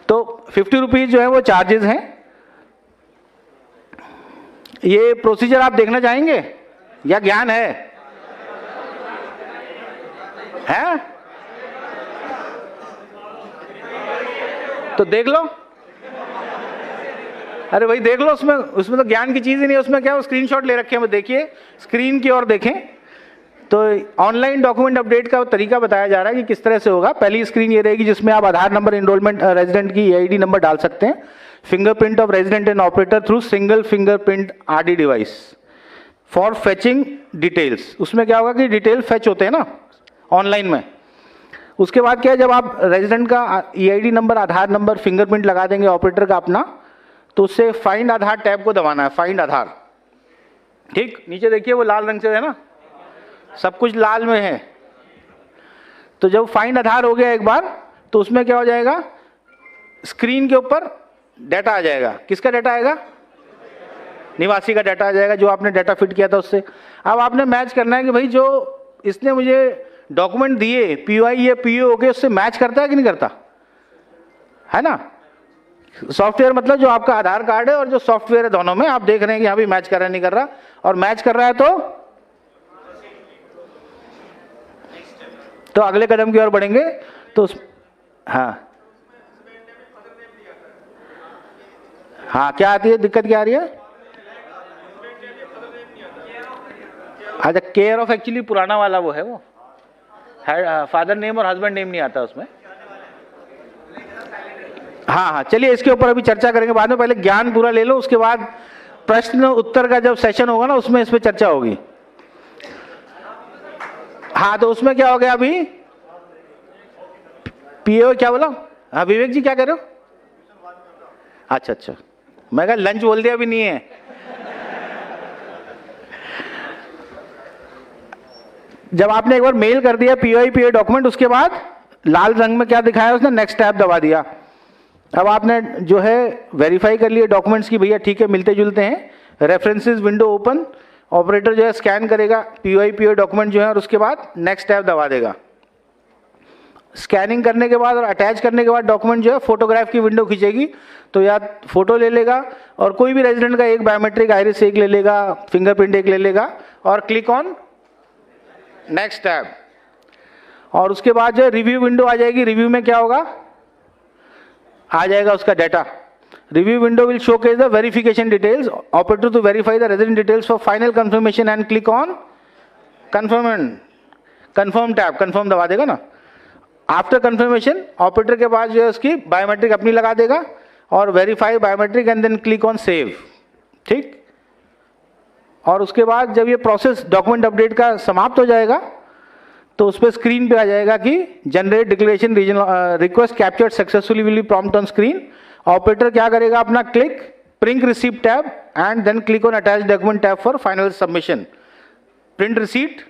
तो 50 रुपीज़ जो है वो चार्जेस हैं। ये प्रोसीजर आप देखना चाहेंगे या ज्ञान है? हैं? तो देख लो। अरे भाई देख लो, उसमें तो ज्ञान की चीज ही नहीं है। उसमें क्या, स्क्रीनशॉट ले रखे हैं, देखिए स्क्रीन की ओर देखें। तो ऑनलाइन डॉक्यूमेंट अपडेट का तरीका बताया जा रहा है कि किस तरह से होगा। पहली स्क्रीन ये रहेगी जिसमें आप आधार नंबर, एनरोलमेंट, रेजिडेंट की ईआईडी नंबर डाल सकते हैं, fingerprint of resident and operator through single fingerprint RD device for fetching details. उसमें क्या होगा कि डिटेल फेच होते हैं ना ऑनलाइन में। उसके बाद क्या है, जब आप रेजिडेंट का ईआईडी नंबर, आधार नंबर, फिंगरप्रिंट लगा देंगे ऑपरेटर का अपना, तो उससे फाइंड आधार टैब को दबाना है, फाइंड आधार। ठीक, नीचे देखिए वो लाल रंग से है ना, सब कुछ लाल में है। तो जब फाइंड आधार हो गया एक बार, तो उसमें क्या हो जाएगा, स्क्रीन के ऊपर डाटा आ जाएगा। किसका डाटा आएगा? निवासी का डाटा आ जाएगा, जो आपने डाटा फिट किया था उससे। अब आपने मैच करना है कि भाई जो इसने मुझे डॉक्यूमेंट दिए पीओआई या पीओ हो गए, उससे मैच करता है कि नहीं करता, है ना। सॉफ्टवेयर मतलब जो आपका आधार कार्ड है और जो सॉफ्टवेयर है, दोनों में आप देख रहे हैं कि यहाँ भी मैच कर रहा है नहीं कर रहा, और मैच कर रहा है तो अगले कदम की ओर बढ़ेंगे। तो हाँ हाँ, क्या आती है दिक्कत, क्या आ रही है? अच्छा, केयर ऑफ एक्चुअली पुराना वाला वो है, वो फादर नेम और हस्बैंड नेम नहीं आता उसमें। हाँ हाँ, चलिए इसके ऊपर अभी चर्चा करेंगे बाद में, पहले ज्ञान पूरा ले लो, उसके बाद प्रश्न उत्तर का जब सेशन होगा ना, उसमें इस पे चर्चा होगी। हाँ, तो उसमें क्या हो गया अभी, पीओ क्या बोला? हाँ विवेक जी क्या कह रहे हो? अच्छा अच्छा, मैं कहा लंच बोल दिया, अभी नहीं है। जब आपने एक बार मेल कर दिया पीओआई पीओ डॉक्यूमेंट, उसके बाद लाल रंग में क्या दिखाया उसने, नेक्स्ट टैब दबा दिया। अब आपने जो है वेरीफाई कर लिए डॉक्यूमेंट्स की, भैया ठीक है मिलते जुलते हैं। रेफरेंसेस विंडो ओपन, ऑपरेटर जो है स्कैन करेगा पीओआई पीओ डॉक्यूमेंट जो है, और उसके बाद नेक्स्ट टैब दबा देगा। स्कैनिंग करने के बाद और अटैच करने के बाद डॉक्यूमेंट जो है फोटोग्राफ की विंडो खींचेगी, तो या फोटो ले लेगा, और कोई भी रेजिडेंट का एक बायोमेट्रिक आइरिस एक ले लेगा, फिंगरप्रिंट एक ले लेगा, और क्लिक ऑन नेक्स्ट टैब। और उसके बाद जो रिव्यू विंडो आ जाएगी। रिव्यू में क्या होगा, आ जाएगा उसका data. Review window will showcase the verification details, operator to verify the resident details for final confirmation and click on confirm tab. Confirm दबा देगा ना। आफ्टर कंफर्मेशन ऑपरेटर के पास जो है उसकी बायोमेट्रिक अपनी लगा देगा, और verify biometric and then click on save. ठीक, और उसके बाद जब ये प्रोसेस डॉक्यूमेंट अपडेट का समाप्त हो जाएगा, तो उस पर स्क्रीन पे आ जाएगा कि generate declaration regional request captured successfully will be prompt on screen. Operator क्या करेगा, अपना click print receipt tab and then click on attach document tab for final submission. Print receipt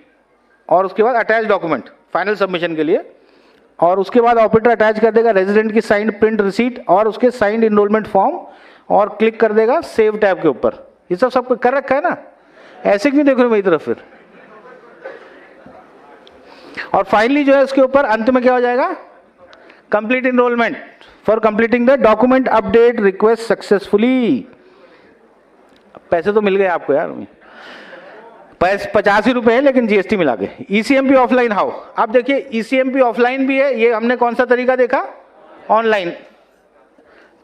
और उसके बाद अटैच डॉक्यूमेंट फाइनल सबमिशन के लिए। और उसके बाद ऑपरेटर अटैच कर देगा रेजिडेंट की साइंड प्रिंट रिसीट और उसके साइंड इनरोलमेंट फॉर्म, और क्लिक कर देगा सेव टैब के ऊपर। ये सब कर रखा है ना, ऐसे क्यों देख रहे हो मेरी तरफ फिर। और फाइनली जो है इसके ऊपर अंत में क्या हो जाएगा, complete enrolment for completing the document update request successfully. पैसे तो मिल गए आपको यार, 85 रुपए है लेकिन जीएसटी मिला के। ईसीएमपी ऑफलाइन हाउ, आप देखिए ईसीएमपी ऑफलाइन भी है, ये हमने कौन सा तरीका देखा, ऑनलाइन,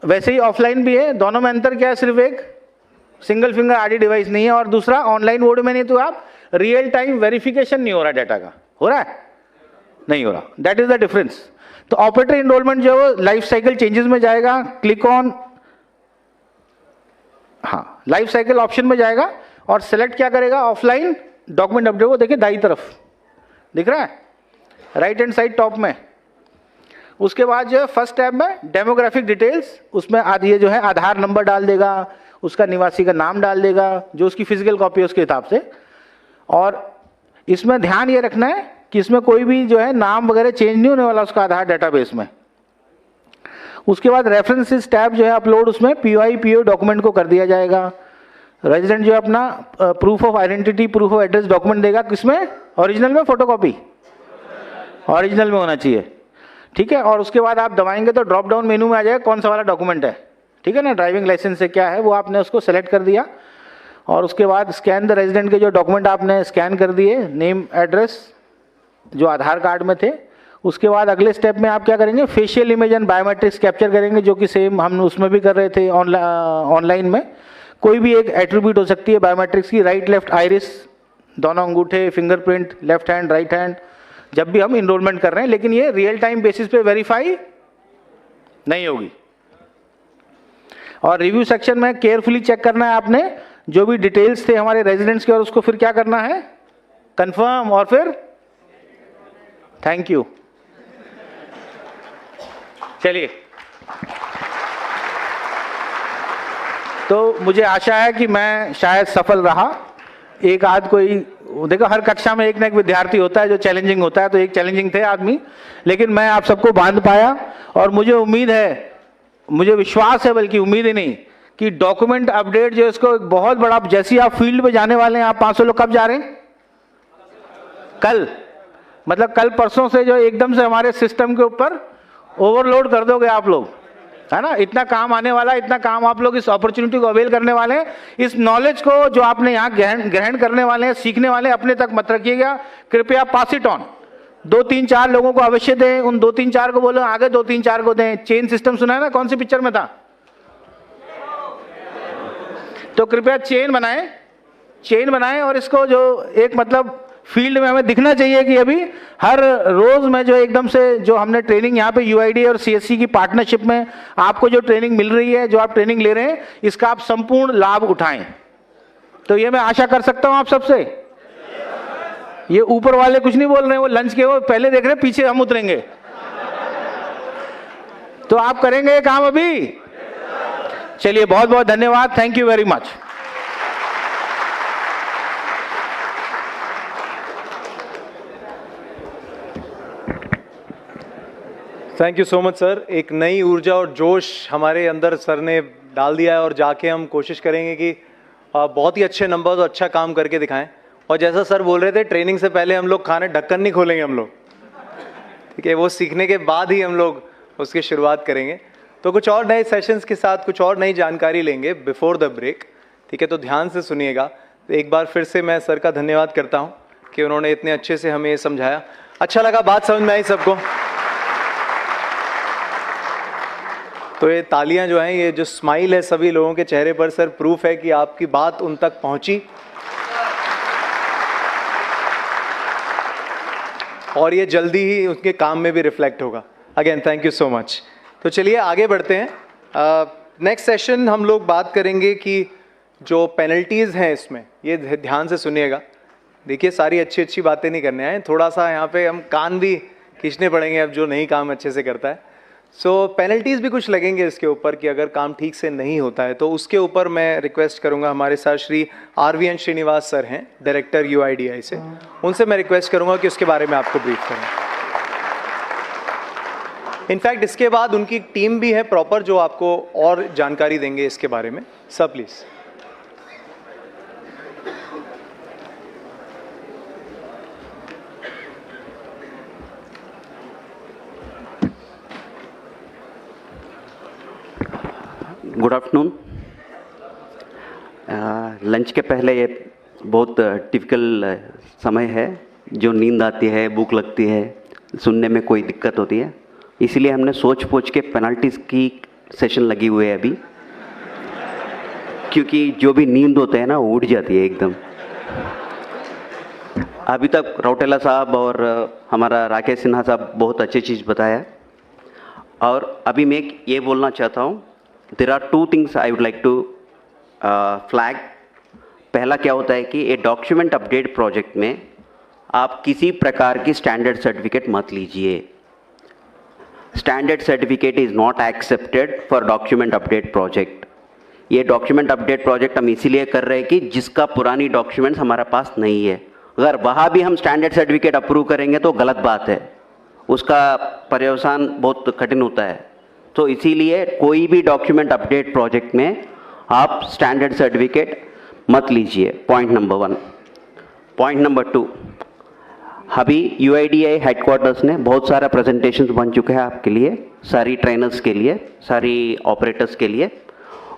वैसे ही ऑफलाइन भी है। दोनों में अंतर क्या है, सिर्फ एक सिंगल फिंगर आरडी डिवाइस नहीं है, और दूसरा ऑनलाइन मोड में नहीं, तो आप रियल टाइम वेरिफिकेशन नहीं हो रहा डाटा का, हो रहा है नहीं हो रहा, दैट इज द डिफरेंस। तो ऑपरेटर इनरोलमेंट जो है लाइफ साइकिल चेंजेस में जाएगा, क्लिक ऑन हाँ लाइफ साइकिल ऑप्शन में जाएगा, और सिलेक्ट क्या करेगा, ऑफलाइन डॉक्यूमेंट अपडेट। वो देखिए दाई तरफ दिख रहा है, राइट हैंड साइड टॉप में। उसके बाद जो है फर्स्ट टैब में डेमोग्राफिक डिटेल्स, उसमें आधी है जो है आधार नंबर डाल देगा, उसका निवासी का नाम डाल देगा, जो उसकी फिजिकल कॉपी है उसके हिसाब से। और इसमें ध्यान ये रखना है कि इसमें कोई भी जो है नाम वगैरह चेंज नहीं होने वाला उसका आधार डेटाबेस में। उसके बाद रेफरेंसेस टैब जो है अपलोड, उसमें पीओआई पीओ डॉक्यूमेंट को कर दिया जाएगा। रेजिडेंट जो है अपना proof of identity, proof of address document देगा, किसमें, ओरिजिनल में फोटोकॉपी, ओरिजिनल में होना चाहिए। ठीक है। और उसके बाद आप दबाएंगे तो ड्रॉप डाउन मेनू में आ जाएगा कौन सा वाला डॉक्यूमेंट है, ठीक है ना। ड्राइविंग लाइसेंस से क्या है वो आपने उसको सेलेक्ट कर दिया, और उसके बाद स्कैन द रेजिडेंट के जो डॉक्यूमेंट आपने स्कैन कर दिए, नेम एड्रेस जो आधार कार्ड में थे। उसके बाद अगले स्टेप में आप क्या करेंगे, facial image and biometrics capture करेंगे, जो कि सेम हम उसमें भी कर रहे थे ऑनलाइन में। कोई भी एक एट्रीब्यूट हो सकती है बायोमेट्रिक्स की, राइट लेफ्ट आइरिस, दोनों अंगूठे, fingerprint, left hand right hand, जब भी हम इनरोलमेंट कर रहे हैं। लेकिन ये रियल टाइम बेसिस पे वेरीफाई नहीं होगी। और रिव्यू सेक्शन में केयरफुली चेक करना है आपने जो भी डिटेल्स थे हमारे रेजिडेंट्स के, और उसको फिर क्या करना है, कंफर्म और फिर थैंक यू। चलिए, तो मुझे आशा है कि मैं शायद सफल रहा। एक आध कोई, देखो हर कक्षा में एक ना एक विद्यार्थी होता है जो चैलेंजिंग होता है, तो एक चैलेंजिंग थे आदमी, लेकिन मैं आप सबको बांध पाया। और मुझे उम्मीद है, मुझे विश्वास है, बल्कि उम्मीद ही नहीं, कि डॉक्यूमेंट अपडेट जो इसको एक बहुत बड़ा, जैसे आप फील्ड पे जाने वाले हैं, आप 500 लोग कब जा रहे हैं, कल, मतलब कल परसों से जो एकदम से हमारे सिस्टम के ऊपर ओवरलोड कर दोगे आप लोग, है ना। इतना काम आने वाला है, इतना काम आप लोग इस अपॉर्चुनिटी को अवेल करने वाले हैं। इस नॉलेज को जो आपने यहाँ ग्रहण करने वाले हैं, सीखने वाले हैं, अपने तक मत रखिएगा, कृपया पास इट ऑन। 2-3-4 लोगों को अवश्य दें, उन 2-3-4 को बोलो आगे 2-3-4 को दें। चेन सिस्टम सुना है ना, कौन सी पिक्चर में था, तो कृपया चेन बनाएं और इसको जो एक मतलब फील्ड में हमें दिखना चाहिए कि अभी हर रोज में जो एकदम से जो हमने ट्रेनिंग यहाँ पे यूआईडी और सीएससी की पार्टनरशिप में आपको जो ट्रेनिंग मिल रही है, जो आप ट्रेनिंग ले रहे हैं, इसका आप संपूर्ण लाभ उठाएं। तो ये मैं आशा कर सकता हूं आप सबसे। ये ऊपर वाले कुछ नहीं बोल रहे हैं, वो लंच के वो पहले देख रहे हैं, पीछे हम उतरेंगे। तो आप करेंगे ये काम अभी। चलिए, बहुत बहुत धन्यवाद, thank you very much. Thank you so much sir. एक नई ऊर्जा और जोश हमारे अंदर सर ने डाल दिया है, और जाके हम कोशिश करेंगे कि बहुत ही अच्छे नंबर्स और अच्छा काम करके दिखाएं। और जैसा सर बोल रहे थे, ट्रेनिंग से पहले हम लोग खाने ढक्कन नहीं खोलेंगे हम लोग, ठीक है, वो सीखने के बाद ही हम लोग उसकी शुरुआत करेंगे। तो कुछ और नए सेशंस के साथ कुछ और नई जानकारी लेंगे बिफोर द ब्रेक, ठीक है, तो ध्यान से सुनिएगा। तो एक बार फिर से मैं सर का धन्यवाद करता हूँ कि उन्होंने इतने अच्छे से हमें समझाया। अच्छा लगा, बात समझ में आई सबको। तो ये तालियां जो हैं, ये जो स्माइल है सभी लोगों के चेहरे पर, सर प्रूफ है कि आपकी बात उन तक पहुंची और ये जल्दी ही उनके काम में भी रिफ्लेक्ट होगा। Again thank you so much. तो चलिए आगे बढ़ते हैं। नेक्स्ट सेशन हम लोग बात करेंगे कि जो पेनल्टीज़ हैं इसमें, ये ध्यान से सुनिएगा। देखिए, सारी अच्छी अच्छी बातें नहीं करने आए, थोड़ा सा यहाँ पे हम कान भी खींचने पड़ेंगे अब जो नहीं काम अच्छे से करता है। सो पेनल्टीज़ भी कुछ लगेंगे इसके ऊपर कि अगर काम ठीक से नहीं होता है, तो उसके ऊपर मैं रिक्वेस्ट करूंगा, हमारे साथ श्री RVN श्रीनिवास सर हैं, डायरेक्टर UIDAI से, उनसे मैं रिक्वेस्ट करूंगा कि उसके बारे में आपको ब्रीफ करें। इनफैक्ट इसके बाद उनकी टीम भी है प्रॉपर जो आपको और जानकारी देंगे इसके बारे में। Sir please. Good afternoon. Lunch के पहले ये बहुत टिपिकल समय है, जो नींद आती है, भूख लगती है, सुनने में कोई दिक्कत होती है, इसलिए हमने सोच पोच के पेनल्टीज़ की सेशन लगी हुई है अभी, क्योंकि जो भी नींद होते हैं ना वो उड़ जाती है एकदम। अभी तक रौटेला साहब और हमारा राकेश सिन्हा साहब बहुत अच्छी चीज़ बताया, और अभी मैं ये बोलना चाहता हूँ, there are 2 things I would like to flag. पहला क्या होता है कि ये डॉक्यूमेंट अपडेट प्रोजेक्ट में आप किसी प्रकार की स्टैंडर्ड सर्टिफिकेट मत लीजिए। Standard certificate is not accepted for document update project. ये डॉक्यूमेंट अपडेट प्रोजेक्ट हम इसीलिए कर रहे हैं कि जिसका पुरानी डॉक्यूमेंट्स हमारे पास नहीं है, अगर वहाँ भी हम स्टैंडर्ड सर्टिफिकेट अप्रूव करेंगे तो गलत बात है, उसका पर्यवसान बहुत कठिन होता है। तो इसीलिए कोई भी डॉक्यूमेंट अपडेट प्रोजेक्ट में आप स्टैंडर्ड सर्टिफिकेट मत लीजिए, पॉइंट नंबर 1। पॉइंट नंबर 2, अभी UIDAI हेडक्वार्टर्स ने बहुत सारा प्रेजेंटेशंस बन चुके हैं आपके लिए, सारी ट्रेनर्स के लिए, सारी ऑपरेटर्स के लिए।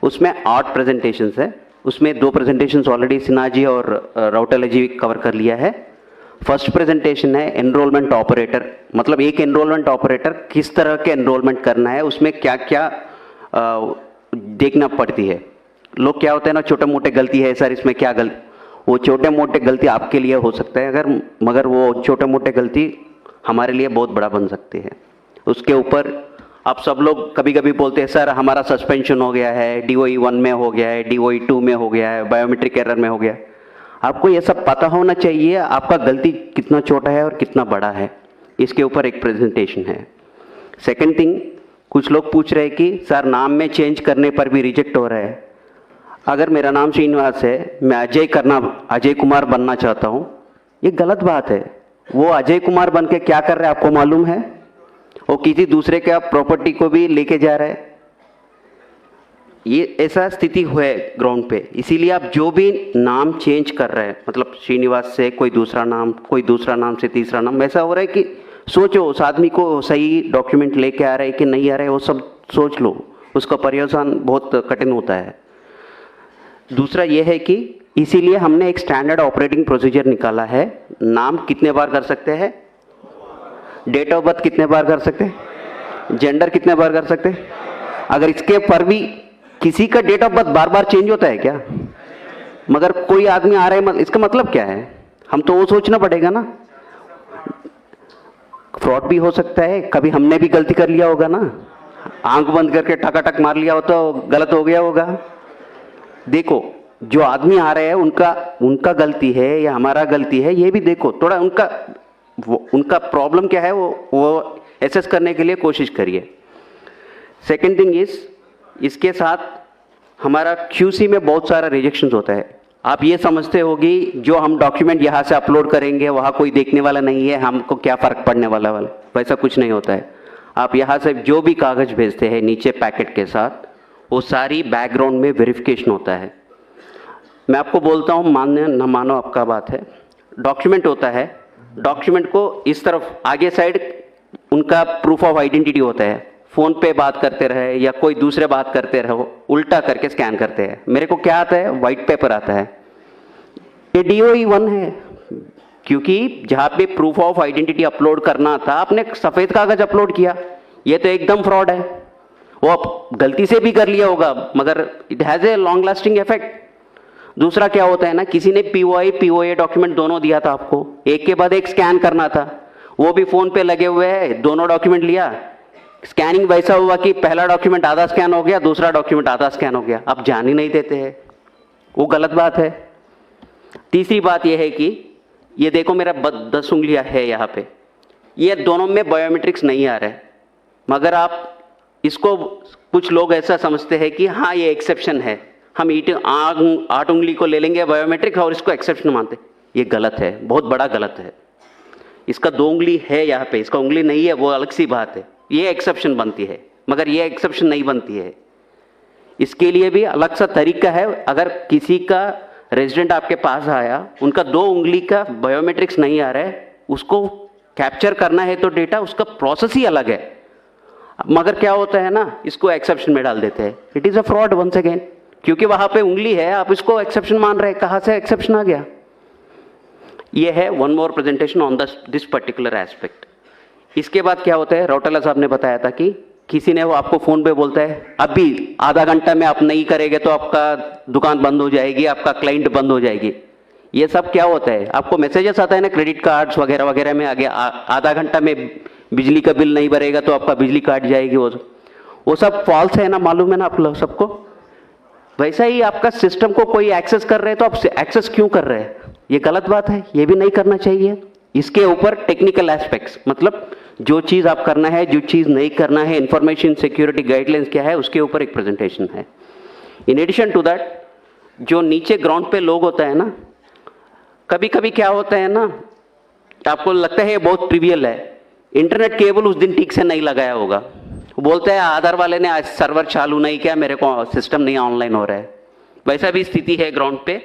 उसमें 8 प्रेजेंटेशंस है, उसमें 2 प्रेजेंटेशंस ऑलरेडी सिन्हा जी और राउटेला जी कवर कर लिया है। फर्स्ट प्रेजेंटेशन है एनरोलमेंट ऑपरेटर, मतलब एक एनरोलमेंट ऑपरेटर किस तरह के एनरोलमेंट करना है, उसमें क्या क्या देखना पड़ती है। लोग क्या होते हैं ना, छोटे मोटे गलती है सर इसमें, क्या गलती, वो छोटे मोटे गलती आपके लिए हो सकता है अगर, मगर वो छोटे मोटे गलती हमारे लिए बहुत बड़ा बन सकती है। उसके ऊपर आप सब लोग कभी कभी बोलते हैं सर हमारा सस्पेंशन हो गया है, DOE 1 में हो गया है, DOE 2 में हो गया है, बायोमेट्रिक एरर में हो गया है। आपको ये सब पता होना चाहिए आपका गलती कितना छोटा है और कितना बड़ा है, इसके ऊपर एक प्रेजेंटेशन है। सेकेंड थिंग, कुछ लोग पूछ रहे हैं कि सर नाम में चेंज करने पर भी रिजेक्ट हो रहा है। अगर मेरा नाम श्रीनिवास है, मैं अजय कुमार बनना चाहता हूँ, ये गलत बात है। वो अजय कुमार बन के क्या कर रहा है आपको मालूम है? वो किसी दूसरे के प्रॉपर्टी को भी लेके जा रहा है। ये ऐसा स्थिति हुआ है ग्राउंड पे, इसीलिए आप जो भी नाम चेंज कर रहे हैं, मतलब श्रीनिवास से कोई दूसरा नाम से तीसरा नाम, ऐसा हो रहा है कि सोचो उस आदमी को सही डॉक्यूमेंट लेके आ रहे हैं कि नहीं आ रहे, वो सब सोच लो, उसका पर्यवसान बहुत कठिन होता है। दूसरा ये है कि इसीलिए हमने एक स्टैंडर्ड ऑपरेटिंग प्रोसीजर निकाला है। नाम कितने बार कर सकते हैं, डेट ऑफ बर्थ कितने बार कर सकते हैं, जेंडर कितने बार कर सकते हैं। अगर इसके पर भी किसी का डेट ऑफ बर्थ बार बार चेंज होता है क्या? मगर कोई आदमी आ रहा है, इसका मतलब क्या है? हम तो वो सोचना पड़ेगा ना, फ्रॉड भी हो सकता है, कभी हमने भी गलती कर लिया होगा ना, आंख बंद करके टकाटक मार लिया हो तो गलत हो गया होगा। देखो जो आदमी आ रहे हैं उनका गलती है या हमारा गलती है, ये भी देखो थोड़ा, उनका प्रॉब्लम क्या है वो एसेस करने के लिए कोशिश करिए। सेकेंड थिंग इज, इसके साथ हमारा QC में बहुत सारा रिजेक्शन होता है। आप ये समझते होगी जो हम डॉक्यूमेंट यहाँ से अपलोड करेंगे वहाँ कोई देखने वाला नहीं है, हमको क्या फ़र्क पड़ने वाला, वैसा कुछ नहीं होता है। आप यहाँ से जो भी कागज़ भेजते हैं नीचे पैकेट के साथ, वो सारी बैकग्राउंड में वेरिफिकेशन होता है। मैं आपको बोलता हूँ, मानने न मानो आपका बात है, डॉक्यूमेंट होता है, डॉक्यूमेंट को इस तरफ आगे साइड उनका प्रूफ ऑफ आइडेंटिटी होता है, फ़ोन पे बात करते रहे या कोई दूसरे बात करते रहो, उल्टा करके स्कैन करते हैं। मेरे को क्या आता है, वाइट पेपर आता है, ये DOE 1 है, क्योंकि जहाँ पे प्रूफ ऑफ आइडेंटिटी अपलोड करना था आपने सफ़ेद कागज अपलोड किया। ये तो एकदम फ्रॉड है। वो आप गलती से भी कर लिया होगा मगर it has a long lasting effect. दूसरा क्या होता है ना, किसी ने POA डॉक्यूमेंट दोनों दिया था आपको, एक के बाद एक स्कैन करना था, वो भी फ़ोन पे लगे हुए हैं, दोनों डॉक्यूमेंट लिया, स्कैनिंग वैसा हुआ कि पहला डॉक्यूमेंट आधा स्कैन हो गया, दूसरा डॉक्यूमेंट आधा स्कैन हो गया। आप जान ही नहीं देते हैं, वो गलत बात है। तीसरी बात यह है कि ये देखो मेरा 10 उंगलियां है यहाँ पे, ये दोनों में बायोमेट्रिक्स नहीं आ रहा है, मगर आप इसको, कुछ लोग ऐसा समझते हैं कि हाँ ये एक्सेप्शन है, हम 8 उंगली को ले लेंगे बायोमेट्रिक और इसको एक्सेप्शन मानते। ये गलत है, बहुत बड़ा गलत है। इसका 2 उंगली है यहाँ पे, इसका उंगली नहीं है, वो अलग सी बात है, ये एक्सेप्शन बनती है, मगर ये एक्सेप्शन नहीं बनती है। इसके लिए भी अलग सा तरीका है। अगर किसी का रेजिडेंट आपके पास आया, उनका 2 उंगली का बायोमेट्रिक्स नहीं आ रहा है, उसको कैप्चर करना है तो डेटा, उसका प्रोसेस ही अलग है, मगर क्या होता है ना, इसको एक्सेप्शन में डाल देते हैं। It is a fraud once again, क्योंकि वहाँ पे उंगली है, आप इसको एक्सेप्शन मान रहे हैं, कहाँ से एक्सेप्शन आ गया। ये है one more presentation on this particular aspect. इसके बाद क्या होता है, राउटेला साहब ने बताया था कि किसी ने वो आपको फ़ोन पे बोलता है अभी आधा घंटा में आप नहीं करेंगे तो आपका दुकान बंद हो जाएगी, आपका क्लाइंट बंद हो जाएगी। ये सब क्या होता है, आपको मैसेजेस आता है ना क्रेडिट कार्ड्स वगैरह वगैरह में, आगे आधा घंटा में बिजली का बिल नहीं भरेगा तो आपका बिजली काट जाएगी। वो सब फॉल्स है ना, मालूम है ना आप लोग सबको। वैसा ही आपका सिस्टम को कोई एक्सेस कर रहे हैं तो आप एक्सेस क्यों कर रहे हैं, ये गलत बात है, ये भी नहीं करना चाहिए। इसके ऊपर टेक्निकल एस्पेक्ट्स, मतलब जो चीज़ आप करना है, जो चीज़ नहीं करना है, इंफॉर्मेशन सिक्योरिटी गाइडलाइंस क्या है, उसके ऊपर एक प्रेजेंटेशन है। इन एडिशन टू दैट, जो नीचे ग्राउंड पे लोग होता है ना, कभी कभी क्या होता है ना, आपको लगता है ये बहुत ट्रिवियल है, इंटरनेट केबल उस दिन ठीक से नहीं लगाया होगा, बोलते हैं आधार वाले ने आज सर्वर चालू नहीं किया, मेरे को सिस्टम नहीं ऑनलाइन हो रहा है। वैसा भी स्थिति है ग्राउंड पे।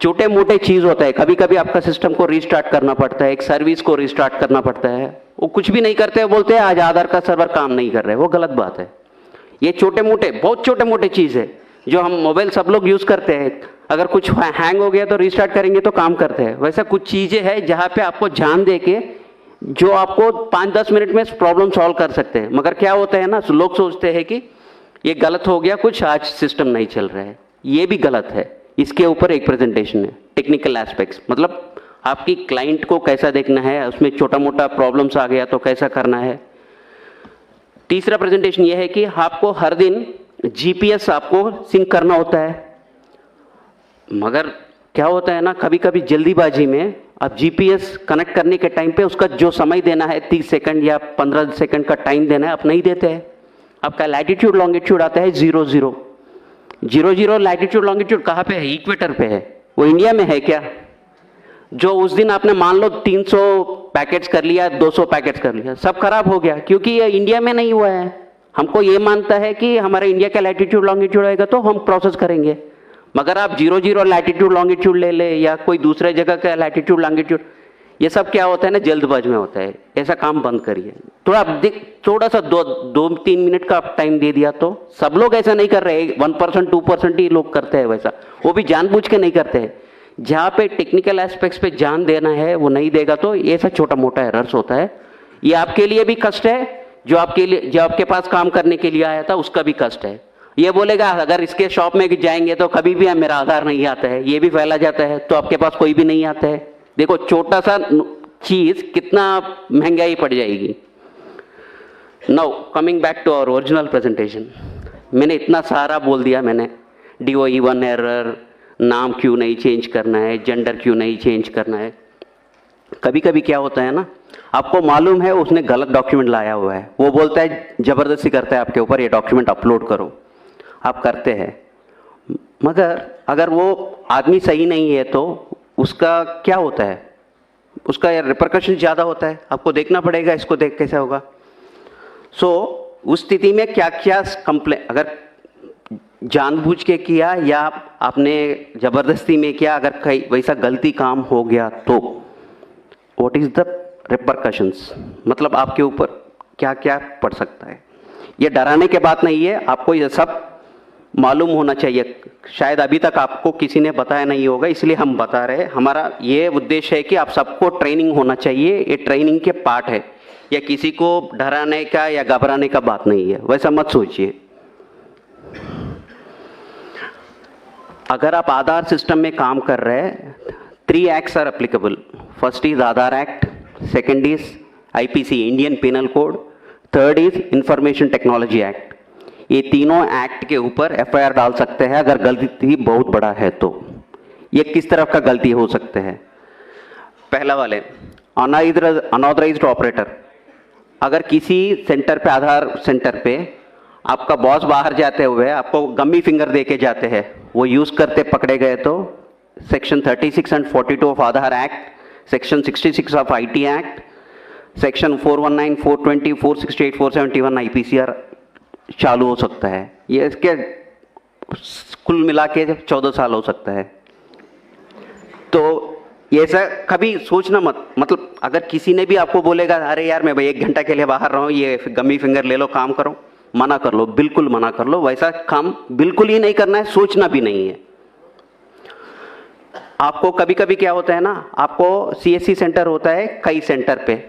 छोटे मोटे चीज होता है, कभी कभी आपका सिस्टम को रीस्टार्ट करना पड़ता है, एक सर्विस को रीस्टार्ट करना पड़ता है, वो कुछ भी नहीं करते, बोलते हैं आज आधार का सर्वर काम नहीं कर रहे, वो गलत बात है। ये छोटे मोटे, बहुत छोटे मोटे चीज है जो हम मोबाइल सब लोग यूज करते हैं, अगर कुछ हैंग हो गया तो रीस्टार्ट करेंगे तो काम करते हैं। वैसा कुछ चीजें हैं जहां पे आपको ध्यान दे के जो आपको 5-10 मिनट में प्रॉब्लम सॉल्व कर सकते हैं। मगर क्या होता है ना, लोग सोचते हैं कि ये गलत हो गया कुछ, आज सिस्टम नहीं चल रहा है, ये भी गलत है। इसके ऊपर एक प्रेजेंटेशन है, टेक्निकल एस्पेक्ट्स, मतलब आपकी क्लाइंट को कैसा देखना है, उसमें छोटा मोटा प्रॉब्लम्स आ गया तो कैसा करना है। तीसरा प्रेजेंटेशन ये है कि आपको हर दिन जीपीएस आपको सिंक करना होता है। मगर क्या होता है ना, कभी कभी जल्दीबाजी में आप जीपीएस कनेक्ट करने के टाइम पे उसका जो समय देना है 30 सेकंड या 15 सेकंड का टाइम देना है, आप नहीं देते हैं। आपका लैटिट्यूड लॉन्गिट्यूड आता है 00 00 लैटिट्यूड लॉन्गिट्यूड कहाँ पे है, इक्वेटर पे है, वो इंडिया में है क्या? जो उस दिन आपने मान लो 300 पैकेट्स कर लिया, 200 पैकेट्स कर लिया, सब खराब हो गया क्योंकि ये इंडिया में नहीं हुआ है। हमको ये मानता है कि हमारा इंडिया का लैटिट्यूड लॉन्गिट्यूड आएगा तो हम प्रोसेस करेंगे। मगर आप 00 लैटिट्यूड लॉन्गिट्यूड ले ले या कोई दूसरे जगह का लैटिट्यूड लॉन्गिट्यूड, ये सब क्या होता है ना, जल्दबाज में होता है। ऐसा काम बंद करिए। थोड़ा सा 2-3 मिनट का आप टाइम दे दिया तो, सब लोग ऐसा नहीं कर रहे, 1% 2% ही लोग करते हैं वैसा, वो भी जानबूझ के नहीं करते हैं। जहाँ पे टेक्निकल एस्पेक्ट्स पे जान देना है वो नहीं देगा तो ये सब छोटा मोटा एरर्स होता है। ये आपके लिए भी कष्ट है, जो आपके पास काम करने के लिए आया था उसका भी कष्ट है। ये बोलेगा अगर इसके शॉप में जाएंगे तो कभी भी मेरा आधार नहीं आता है, ये भी फैला जाता है तो आपके पास कोई भी नहीं आता है। देखो छोटा सा चीज कितना महंगाई पड़ जाएगी। Now coming back to our original presentation, मैंने इतना सारा बोल दिया मैंने, DOE1 एरर, नाम क्यों नहीं चेंज करना है, जेंडर क्यों नहीं चेंज करना है। कभी कभी क्या होता है ना, आपको मालूम है उसने गलत डॉक्यूमेंट लाया हुआ है, वो बोलता है जबरदस्ती करता है आपके ऊपर, ये डॉक्यूमेंट अपलोड करो, आप करते हैं। मगर अगर वो आदमी सही नहीं है तो उसका क्या होता है, उसका रिपरकशन ज़्यादा होता है, आपको देखना पड़ेगा इसको, देख कैसा होगा। उस स्थिति में क्या क्या कंप्लेन, अगर जानबूझ के किया या आपने जबरदस्ती में किया, अगर कहीं वैसा गलती काम हो गया तो व्हाट इज द रिपरकशंस, मतलब आपके ऊपर क्या क्या पड़ सकता है। ये डराने के बात नहीं है, आपको ये सब मालूम होना चाहिए। शायद अभी तक आपको किसी ने बताया नहीं होगा, इसलिए हम बता रहे हैं। हमारा ये उद्देश्य है कि आप सबको ट्रेनिंग होना चाहिए, ये ट्रेनिंग के पार्ट है, या किसी को डराने का या घबराने का बात नहीं है, वैसा मत सोचिए। अगर आप आधार सिस्टम में काम कर रहे हैं, 3 acts are applicable. First is Aadhaar act, second is IPC Indian penal code, third is information technology act. ये तीनों एक्ट के ऊपर FIR डाल सकते हैं अगर गलती बहुत बड़ा है तो। ये किस तरह का गलती हो सकते हैं? पहला वाले अनऑथराइज्ड ऑपरेटर, अगर किसी सेंटर पे, आधार सेंटर पे आपका बॉस बाहर जाते हुए आपको गम्मी फिंगर दे के जाते हैं, वो यूज करते पकड़े गए तो section 36 and 42 of Aadhaar act, section 66 of IT act, section 419, 420, 468, 471 IPCR चालू हो सकता है। ये इसके कुल मिला के 14 साल हो सकता है। तो ये ऐसा कभी सोचना मत, मतलब अगर किसी ने भी आपको बोलेगा अरे यार मैं भाई 1 घंटा के लिए बाहर रहा हूँ, ये गम्मी फिंगर ले लो, काम करो, मना कर लो, बिल्कुल मना कर लो। वैसा काम बिल्कुल ही नहीं करना है, सोचना भी नहीं है। आपको कभी कभी क्या होता है ना, आपको CSC सेंटर होता है कई सेंटर पे,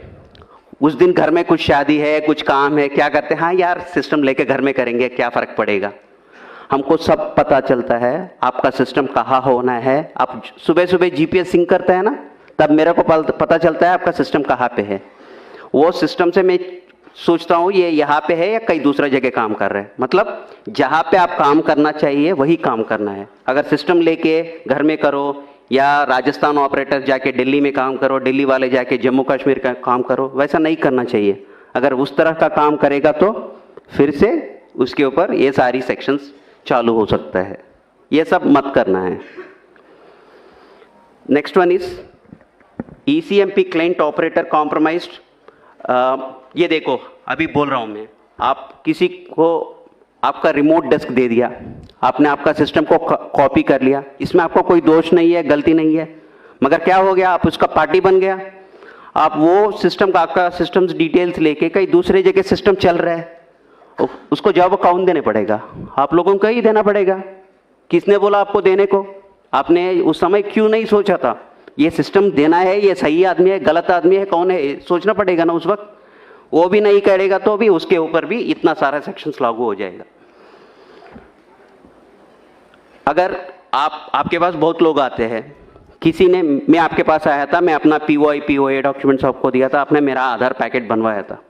उस दिन घर में कुछ शादी है, कुछ काम है, क्या करते हैं, हाँ यार सिस्टम लेके घर में करेंगे, क्या फर्क पड़ेगा। हमको सब पता चलता है आपका सिस्टम कहाँ होना है। आप सुबह सुबह GPS सिंक करते हैं ना, तब मेरे को पता चलता है आपका सिस्टम कहाँ पे है। वो सिस्टम से मैं सोचता हूँ ये यहाँ पे है या कहीं दूसरा जगह काम कर रहे हैं। मतलब जहाँ पे आप काम करना चाहिए वही काम करना है। अगर सिस्टम लेके घर में करो या राजस्थान ऑपरेटर जाके दिल्ली में काम करो, दिल्ली वाले जाके जम्मू कश्मीर का काम करो, वैसा नहीं करना चाहिए। अगर उस तरह का काम करेगा तो फिर से उसके ऊपर ये सारी सेक्शंस चालू हो सकता है। ये सब मत करना है। Next one is ECMP client operator compromised. ये देखो अभी बोल रहा हूं मैं, आप किसी को आपका रिमोट डेस्क दे दिया, आपने आपका सिस्टम को कॉपी कर लिया, इसमें आपको कोई दोष नहीं है, गलती नहीं है, मगर क्या हो गया, आप उसका पार्टी बन गया। आप वो सिस्टम का, आपका सिस्टम्स डिटेल्स लेके कहीं दूसरे जगह सिस्टम चल रहा है, उसको जवाब कौन देने पड़ेगा? आप लोगों को ही देना पड़ेगा। किसने बोला आपको देने को? आपने उस समय क्यों नहीं सोचा था ये सिस्टम देना है, ये सही आदमी है, गलत आदमी है, कौन है, सोचना पड़ेगा ना उस वक्त। वो भी नहीं करेगा तो भी उसके ऊपर भी इतना सारा सेक्शंस लागू हो जाएगा। अगर आपके पास बहुत लोग आते हैं, किसी ने, मैं आपके पास आया था, मैं अपना POA डॉक्यूमेंट्स आपको दिया था, आपने मेरा आधार पैकेट बनवाया था।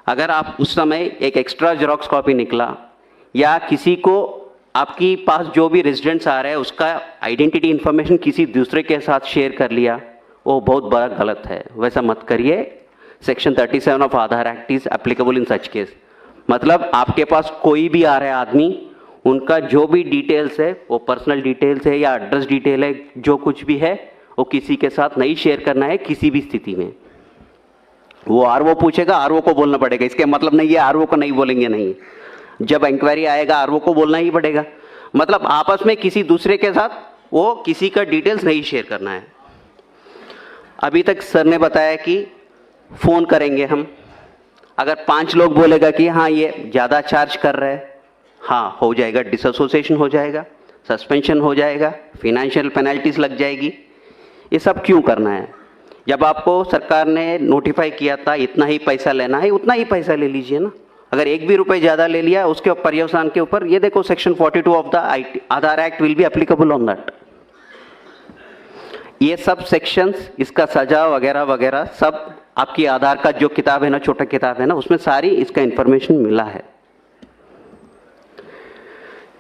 अगर आप उस समय एक एक्स्ट्रा जेरॉक्स कॉपी निकला, या किसी को आपकी पास जो भी रेजिडेंट्स आ रहे हैं उसका आइडेंटिटी इंफॉर्मेशन किसी दूसरे के साथ शेयर कर लिया, वो बहुत बड़ा गलत है, वैसा मत करिए। Section 37 of Aadhaar act is applicable in such case. मतलब आपके पास कोई भी आ रहा है आदमी, उनका जो भी डिटेल्स है, वो पर्सनल डिटेल्स है या एड्रेस डिटेल है, जो कुछ भी है वो किसी के साथ नहीं शेयर करना है किसी भी स्थिति में। वो RO पूछेगा, RO को बोलना पड़ेगा, इसके मतलब नहीं है RO को नहीं बोलेंगे, नहीं। जब इंक्वायरी आएगा RO को बोलना ही पड़ेगा। मतलब आपस में किसी दूसरे के साथ वो किसी का डिटेल्स नहीं शेयर करना है। अभी तक सर ने बताया कि फ़ोन करेंगे हम, अगर 5 लोग बोलेगा कि हाँ ये ज़्यादा चार्ज कर रहे हैं, हाँ हो जाएगा, डिसएसोसिएशन हो जाएगा, सस्पेंशन हो जाएगा, फिनेंशियल पेनल्टीज लग जाएगी। ये सब क्यों करना है? जब आपको सरकार ने नोटिफाई किया था इतना ही पैसा लेना है, उतना ही पैसा ले लीजिए ना। अगर एक भी रुपए ज़्यादा ले लिया उसके पर्यवसान के ऊपर, ये देखो section 42 of the Aadhaar act will be applicable on that. ये सब सेक्शंस, इसका सजा वगैरह वगैरह सब आपकी आधार का जो किताब है ना, छोटा किताब है ना, उसमें सारी इसका इंफॉर्मेशन मिला है।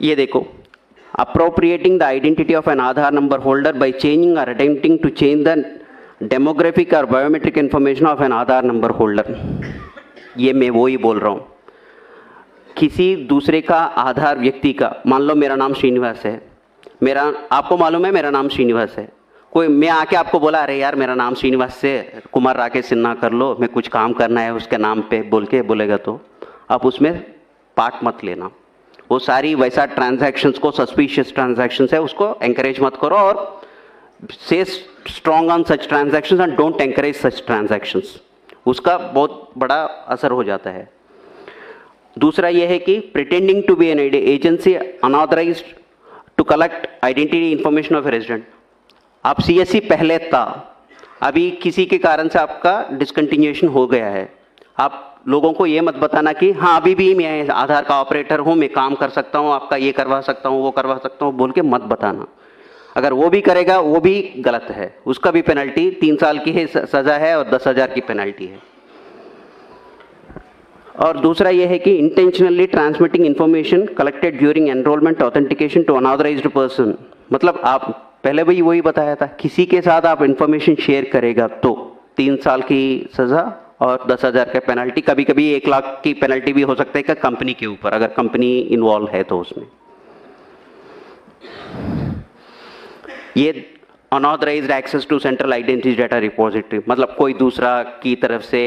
ये देखो, appropriating the identity of an Aadhaar number holder by changing or attempting to change the demographic or biometric information of an Aadhaar number holder. ये मैं वो ही बोल रहा हूँ, किसी दूसरे का आधार व्यक्ति का, मान लो मेरा नाम श्रीनिवास है, आपको मालूम है मेरा नाम श्रीनिवास है, कोई मैं आके आपको बोला अरे यार मेरा नाम श्रीनिवास से कुमार राकेश सिन्हा कर लो, मैं कुछ काम करना है उसके नाम पे बोल के बोलेगा, तो आप उसमें पार्ट मत लेना। वो सारी वैसा ट्रांजैक्शंस को, सस्पिशियस ट्रांजैक्शंस है, उसको एंकरेज मत करो, और से strong on such transactions and don't encourage such transactions. उसका बहुत बड़ा असर हो जाता है। दूसरा यह है कि pretending to be an agency unauthorised to collect identity information of a resident. आप CSC पहले था, अभी किसी के कारण से आपका डिसकंटिन्यूएशन हो गया है, आप लोगों को ये मत बताना कि हाँ अभी भी मैं आधार का ऑपरेटर हूँ, मैं काम कर सकता हूँ, आपका ये करवा सकता हूँ, वो करवा सकता हूँ बोल के मत बताना। अगर वो भी करेगा वो भी गलत है, उसका भी पेनल्टी 3 साल की है सज़ा है और 10,000 की पेनल्टी है। और दूसरा ये है कि intentionally transmitting information collected during enrolment authentication to unauthorised person. मतलब आप पहले भी वही बताया था, किसी के साथ आप इंफॉर्मेशन शेयर करेगा तो 3 साल की सज़ा और 10,000 का पेनल्टी, कभी कभी 1 लाख की पेनल्टी भी हो सकता है कि कंपनी के ऊपर, अगर कंपनी इन्वॉल्व है तो उसमें। ये unauthorised access to central identity data repository, मतलब कोई दूसरा की तरफ से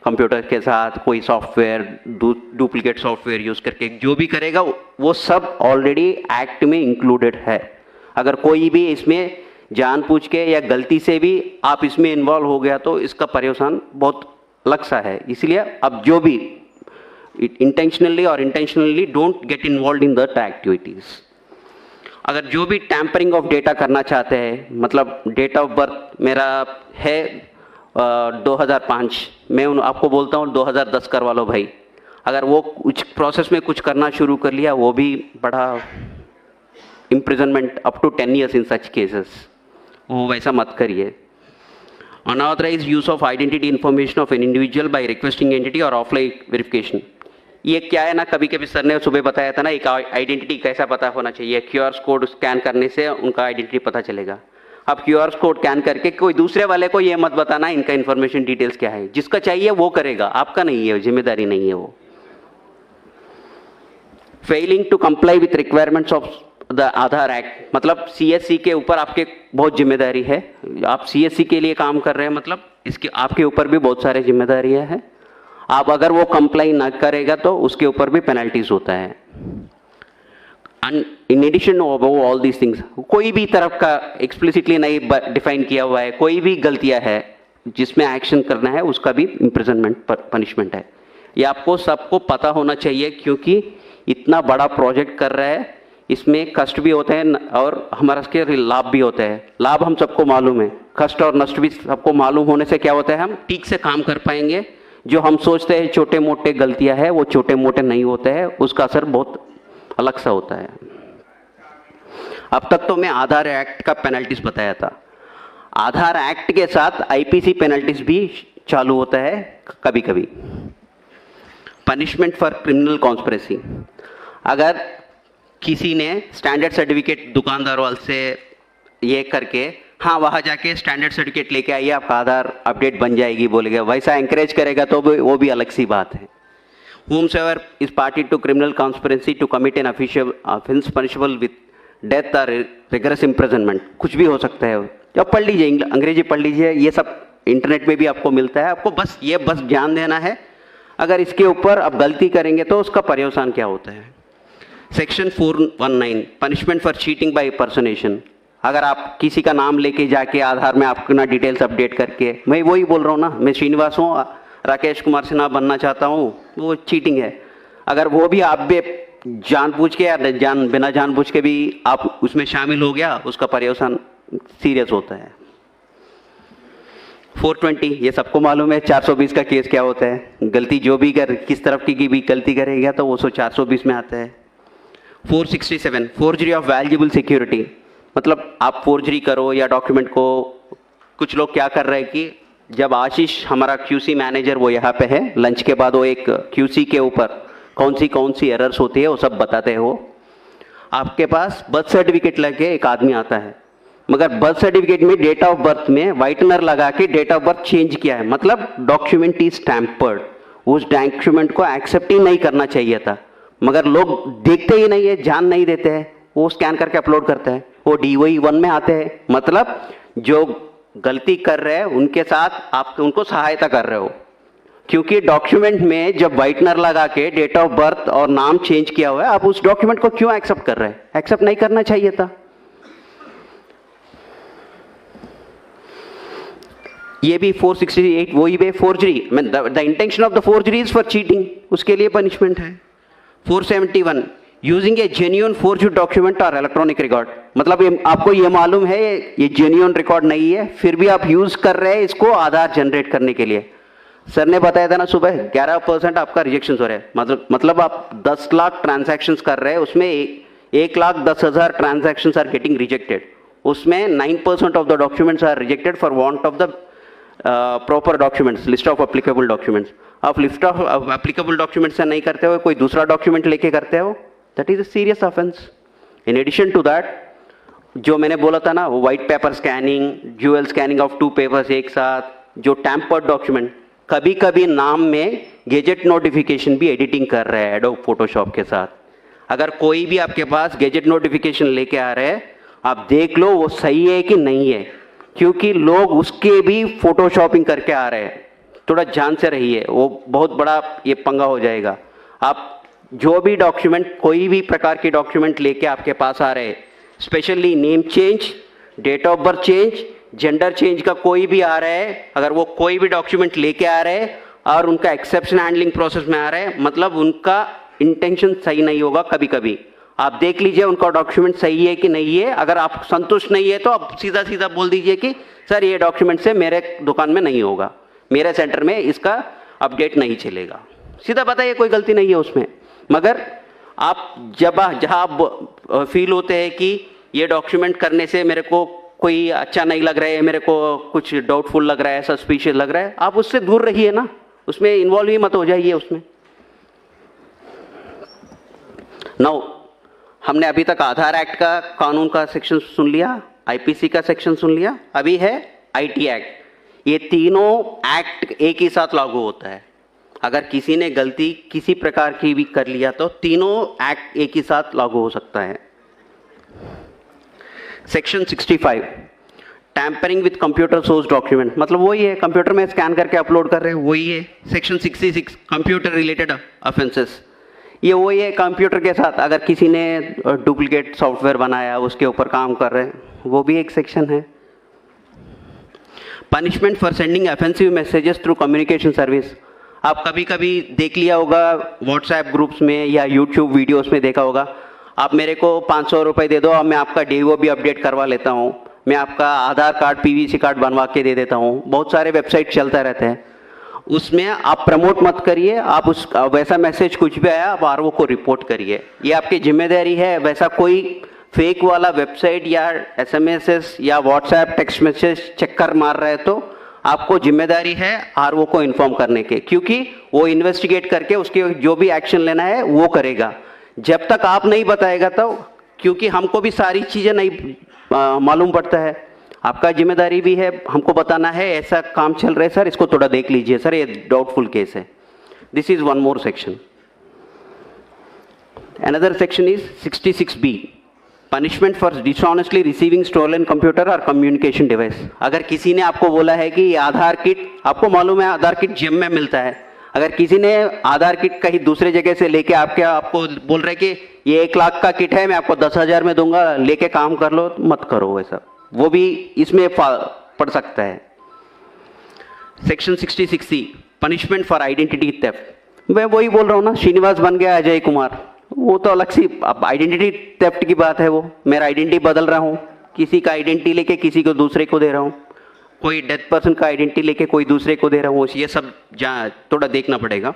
कंप्यूटर के साथ कोई सॉफ्टवेयर, डुप्लीकेट सॉफ्टवेयर यूज करके जो भी करेगा वो सब ऑलरेडी एक्ट में इंक्लूडेड है। अगर कोई भी इसमें जानबूझ के या गलती से भी आप इसमें इन्वॉल्व हो गया तो इसका पर्यवसान बहुत अलग सा है। इसलिए अब जो भी इंटेंशनली और intentionally don't get involve in that activities. अगर जो भी टैंपरिंग ऑफ डेटा करना चाहते हैं, मतलब डेट ऑफ बर्थ मेरा है 2005, मैं आपको बोलता हूँ 2010 करवा लो भाई, अगर वो कुछ प्रोसेस में कुछ करना शुरू कर लिया, वो भी बड़ा imprisonment up to 10 years in such cases, वो वैसा मत करिए। Unauthorized use of identity information of an individual by requesting entity और offline verification, ये क्या है ना, कभी कभी सर ने सुबह बताया था ना, एक आइडेंटिटी कैसा पता होना चाहिए, QR कोड स्कैन करने से उनका आइडेंटिटी पता चलेगा। आप QR कोड स्कैन करके कोई दूसरे वाले को ये मत बताना इनका इन्फॉर्मेशन डिटेल्स क्या है, जिसका चाहिए वो करेगा, आपका नहीं है, जिम्मेदारी नहीं है वो। Failing to comply with requirements of the Aadhaar act, मतलब CSC के ऊपर आपके बहुत जिम्मेदारी है, आप CSC के लिए काम कर रहे हैं, मतलब इसके आपके ऊपर भी बहुत सारे जिम्मेदारियां हैं। आप अगर वो कंप्लाई ना करेगा तो उसके ऊपर भी पेनल्टीज होता है। In addition all these things, कोई भी तरफ का एक्सप्लिसिटली नहीं डिफाइन किया हुआ है, कोई भी गलतियां है जिसमें एक्शन करना है उसका भी इम्प्रिजनमेंट पनिशमेंट है। ये आपको सबको पता होना चाहिए, क्योंकि इतना बड़ा प्रोजेक्ट कर रहा है, इसमें कष्ट भी होते हैं और हमारा इसके लाभ भी होते हैं। लाभ हम सबको मालूम है, कष्ट और नष्ट भी सबको मालूम होने से क्या होता है, हम ठीक से काम कर पाएंगे। जो हम सोचते हैं छोटे मोटे गलतियां हैं वो छोटे मोटे नहीं होते हैं, उसका असर बहुत अलग सा होता है। अब तक तो मैं आधार एक्ट का पेनल्टीज बताया था, आधार एक्ट के साथ आईपीसी पेनल्टीज भी चालू होता है कभी कभी। पनिशमेंट फॉर क्रिमिनल कॉन्स्पिरेसी, अगर किसी ने स्टैंडर्ड सर्टिफिकेट दुकानदार वाले से ये करके, हाँ वहाँ जाके स्टैंडर्ड सर्टिफिकेट लेके आइए आपका आधार अपडेट बन जाएगी बोलेगा, वैसा एंकरेज करेगा तो वो भी अलग सी बात है। Whomsoever is party to criminal conspiracy to commit an official offense punishable with death or rigorous imprisonment, कुछ भी हो सकता है। जब पढ़ लीजिए, अंग्रेजी पढ़ लीजिए, ये सब इंटरनेट में भी आपको मिलता है। आपको बस ध्यान देना है, अगर इसके ऊपर आप गलती करेंगे तो उसका पर्यवसान क्या होता है। Section 419 punishment for cheating by personation, अगर आप किसी का नाम लेके जाके आधार में अपना डिटेल्स अपडेट करके, मैं वही बोल रहा हूँ ना, मैं श्रीनिवास हूँ, राकेश कुमार सिन्हा बनना चाहता हूँ, वो चीटिंग है। अगर वो भी आप भी जानबूझ के या बिना जानबूझ के भी आप उसमें शामिल हो गया, उसका पर्यवसान सीरियस होता है। 420 ये सबको मालूम है, 420 का केस क्या होता है, गलती जो भी किस तरफ की भी गलती करेगा तो वो 420 में आता है। 467 फोर्जरी ऑफ वैल्यूएबल सिक्योरिटी, मतलब आप फोर्जरी करो या डॉक्यूमेंट को, कुछ लोग क्या कर रहे हैं कि जब आशीष हमारा क्यूसी मैनेजर वो यहाँ पे है, लंच के बाद वो एक क्यूसी के ऊपर कौन सी एरर्स होती है वो सब बताते हैं। वो आपके पास बर्थ सर्टिफिकेट लगे एक आदमी आता है, मगर बर्थ सर्टिफिकेट में डेट ऑफ बर्थ में व्हाइटनर लगा के डेट ऑफ बर्थ चेंज किया है, मतलब डॉक्यूमेंट इज टैम्पर्ड। उस डॉक्यूमेंट को एक्सेप्ट ही नहीं करना चाहिए था, मगर लोग देखते ही नहीं है, ध्यान नहीं देते हैं, वो स्कैन करके अपलोड करते हैं, वो DOE 1 में आते हैं। मतलब जो गलती कर रहे हैं उनके साथ आप उनको सहायता कर रहे हो, क्योंकि डॉक्यूमेंट में जब व्हाइटनर लगा के डेट ऑफ बर्थ और नाम चेंज किया हुआ है, आप उस डॉक्यूमेंट को क्यों एक्सेप्ट कर रहे हैं? एक्सेप्ट नहीं करना चाहिए था। ये भी 468 वही है, forgery, the intention of the forgery is for cheating, उसके लिए पनिशमेंट है। 471 यूजिंग ए जेन्युइन फोर्ज्ड डॉक्यूमेंट और इलेक्ट्रॉनिक रिकॉर्ड, मतलब आपको ये मालूम है ये जेन्युइन रिकॉर्ड नहीं है, फिर भी आप यूज कर रहे हैं इसको आधार जनरेट करने के लिए। सर ने बताया था ना सुबह 11% आपका रिजेक्शन हो रहा है, मतलब आप 10 लाख ट्रांजैक्शंस कर रहे हैं, उसमें 1,10,000 ट्रांजैक्शंस आर गेटिंग रिजेक्टेड, उसमें 9% of the documents are rejected for want of the proper documents, list of applicable documents. आप लिस्ट ऑफ एप्लीकेबल डॉक्यूमेंट्स से नहीं करते हो, कोई दूसरा डॉक्यूमेंट लेके करते हो, that is a serious offence. In addition to that, जो मैंने बोला था ना, वो white paper scanning, dual scanning of 2 papers एक साथ, जो टैम्पर्ड डॉक्यूमेंट, कभी कभी नाम में गेजेट नोटिफिकेशन भी एडिटिंग कर रहे हैं एडोब फोटोशॉप के साथ। अगर कोई भी आपके पास गेजेट नोटिफिकेशन लेके आ रहे हैं, आप देख लो वो सही है कि नहीं है, क्योंकि लोग उसके भी फोटोशॉपिंग करके आ रहे हैं। थोड़ा ध्यान से रहिए, वो बहुत बड़ा ये पंगा हो जाएगा। आप जो भी डॉक्यूमेंट, कोई भी प्रकार के डॉक्यूमेंट लेके आपके पास आ रहे हैं, specially name change, date of birth change, gender change का कोई भी आ रहा है, अगर वो कोई भी डॉक्यूमेंट लेके आ रहे हैं और उनका एक्सेप्शन हैंडलिंग प्रोसेस में आ रहे हैं, मतलब उनका इंटेंशन सही नहीं होगा। कभी कभी आप देख लीजिए उनका डॉक्यूमेंट सही है कि नहीं है, अगर आप संतुष्ट नहीं है तो आप सीधा सीधा बोल दीजिए कि सर ये डॉक्यूमेंट से मेरे दुकान में नहीं होगा, मेरे सेंटर में इसका अपडेट नहीं चलेगा, सीधा बताइए, कोई गलती नहीं है उसमें। मगर आप जहाँ आप फील होते हैं कि ये डॉक्यूमेंट करने से मेरे को कोई अच्छा नहीं लग रहा है, मेरे को कुछ डाउटफुल लग रहा है, सस्पिशियस लग रहा है, आप उससे दूर रहिए ना, उसमें इन्वॉल्व ही मत हो जाइए उसमें। नाउ हमने अभी तक आधार एक्ट का कानून का सेक्शन सुन लिया, आईपीसी का सेक्शन सुन लिया, अभी है आईटी एक्ट। ये तीनों एक्ट एक ही साथ लागू होता है। अगर किसी ने गलती किसी प्रकार की भी कर लिया तो तीनों एक्ट एक ही साथ लागू हो सकता है। Section 65 tampering with computer source document, मतलब वही है, कंप्यूटर में स्कैन करके अपलोड कर रहे हैं, वही है। सेक्शन 66 कंप्यूटर रिलेटेड ऑफेंसेस, ये वही है कंप्यूटर के साथ, अगर किसी ने डुप्लीकेट सॉफ्टवेयर बनाया उसके ऊपर काम कर रहे हैं, वो भी एक सेक्शन है। Punishment for sending offensive messages through communication service. आप कभी कभी देख लिया होगा व्हाट्सएप ग्रुप्स में या यूट्यूब वीडियोस में देखा होगा, आप मेरे को 500 रुपये दे दो और मैं आपका DO भी अपडेट करवा लेता हूँ, मैं आपका आधार कार्ड PVC कार्ड बनवा के दे देता हूँ। बहुत सारे वेबसाइट चलता रहते हैं, उसमें आप प्रमोट मत करिए। आप उस वैसा मैसेज कुछ भी आया आप RO को रिपोर्ट करिए, ये आपकी जिम्मेदारी है। वैसा कोई फेक वाला वेबसाइट या SMS या व्हाट्सएप टेक्स्ट मैसेज चक्कर मार रहा है तो आपको जिम्मेदारी है RO को इन्फॉर्म करने के, क्योंकि वो इन्वेस्टिगेट करके उसके जो भी एक्शन लेना है वो करेगा। जब तक आप नहीं बताएगा तो, क्योंकि हमको भी सारी चीज़ें नहीं मालूम पड़ता है, आपका जिम्मेदारी भी है हमको बताना है ऐसा काम चल रहा है सर, इसको थोड़ा देख लीजिए सर, ये डाउटफुल केस है। This is one more section. Another section is 66B, punishment for dishonestly receiving stolen computer और कम्युनिकेशन डिवाइस। अगर किसी ने आपको बोला है कि आधार किट, आपको मालूम है आधार किट जिम में मिलता है, अगर किसी ने आधार किट कहीं दूसरे जगह से लेके आपको बोल रहे कि ये 1 लाख का किट है मैं आपको 10,000 में दूंगा, लेके काम कर लो, मत करो वैसा, वो भी इसमें पड़ सकता है। Section 66C, punishment for identity theft. मैं वही बोल रहा हूँ ना, श्रीनिवास बन गया अजय कुमार, वो तो अलग सी अब आइडेंटिटी थेफ्ट की बात है। वो मेरा आइडेंटिटी बदल रहा हूँ, किसी का आइडेंटिटी लेके किसी को दूसरे को दे रहा हूँ, कोई डेथ पर्सन का आइडेंटिटी लेके कोई दूसरे को दे रहा हूँ, ये सब थोड़ा देखना पड़ेगा।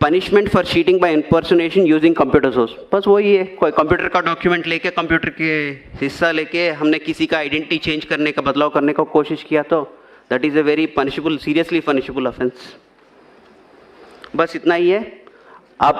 Punishment for cheating by impersonation using computer source, बस वही है, कोई कंप्यूटर का डॉक्यूमेंट लेके, कंप्यूटर के हिस्सा लेके हमने किसी का आइडेंटिटी चेंज करने का, बदलाव करने का कोशिश किया तो that is a very punishable, seriously punishable offence. बस इतना ही है। आप